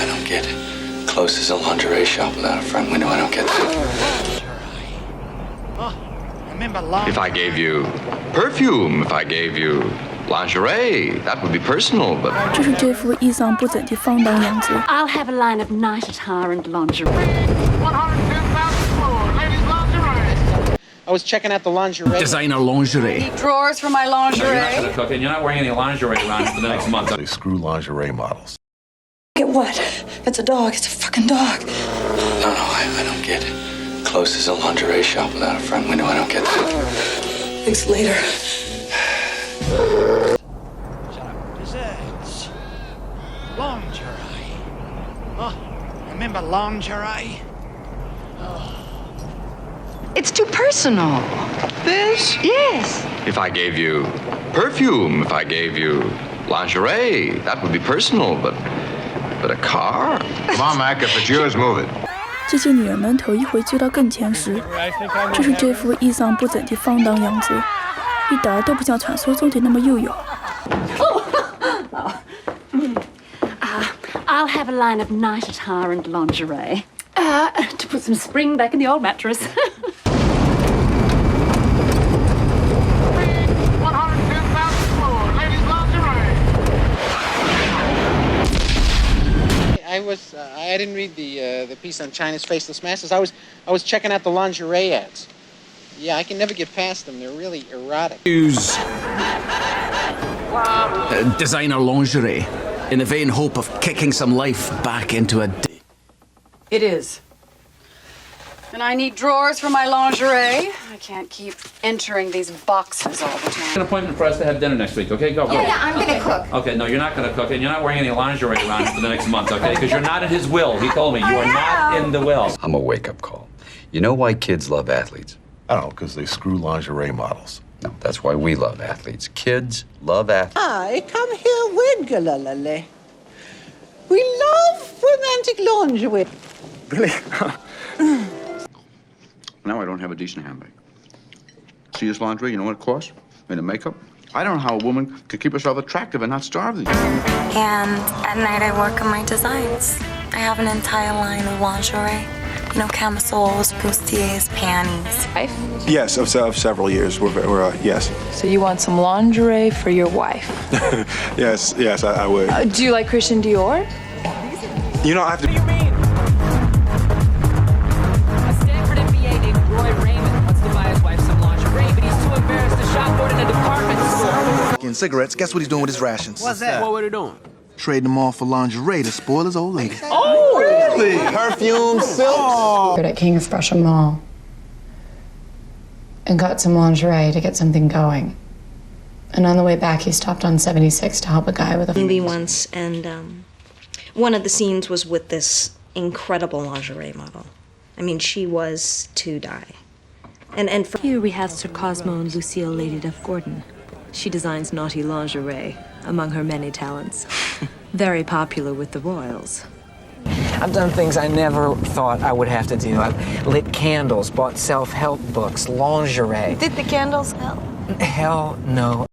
I don't get it. Close is a lingerie shop without a front window. I don't get that. If I gave you perfume, if I gave you lingerie, that would be personal, but... 这是这副意桑不怎的放荡样子。 I'll have a line of night attire and lingerie. I was checking out the lingerie. Designer lingerie. Drawers for my lingerie. You're not gonna cook, and you're not wearing any lingerie around for the next month. They screw lingerie models. Get what? It's a dog. It's a fucking dog. No, I don't get it. Close is a lingerie shop without a front window. I don't get that. Thanks later. Desserts. Lingerie. Oh, remember lingerie? It's too personal. This? Yes. If I gave you perfume, if I gave you lingerie, that would be personal, but a car? Come on, Mac, if it's yours, move it. 这些女人们头一回追到跟前时，这是这副意桑不怎的放荡样子，一点儿都不像传说中的那么幼幼。I'll have a line of night attire and lingerie. To put some spring back in the old mattress. I didn't read the piece on China's faceless masters. I was checking out the lingerie ads. Yeah, I can never get past them. They're really erotic. Use designer lingerie in the vain hope of kicking some life back into a... It is. And I need drawers for my lingerie. I can't keep entering these boxes all the time. An appointment for us to have dinner next week, okay? Go. Yeah, I'm gonna cook. Okay, no, you're not gonna cook, and you're not wearing any lingerie around for the next month, okay? Because you're not in his will. He told me you are not in the will. I'm a wake-up call. You know why kids love athletes? I don't know, because they screw lingerie models. No, that's why we love athletes. Kids love athletes. I come here regularly. We love romantic lingerie. Really? Now I don't have a decent handbag. See this lingerie, you know what it costs? And the makeup? I don't know how a woman could keep herself attractive and not starve these days. And at night I work on my designs. I have an entire line of lingerie. You know, camisoles, bustiers, panties. Yes, of several years. We're yes. So you want some lingerie for your wife? Yes, I would. Do you like Christian Dior? You know, I have to... A Stanford MBA named Roy Raymond wants to buy his wife some lingerie, but he's too embarrassed to shop for it in a department store. Getting cigarettes. Guess what he's doing with his rations? What's that? What are they doing? Trading them all for lingerie to spoil his old lady. Oh, really? Perfume, silks. At King of Prussia Mall and got some lingerie to get something going. And on the way back, he stopped on 76 to help a guy with a Movie once, and one of the scenes was with this incredible lingerie model. I mean, she was to die. And for here we have Sir Cosmo and Lucille Lady Duff Gordon. She designs naughty lingerie among her many talents. Very popular with the royals. I've done things I never thought I would have to do. I've lit candles, bought self-help books, lingerie. Did the candles help? Hell no.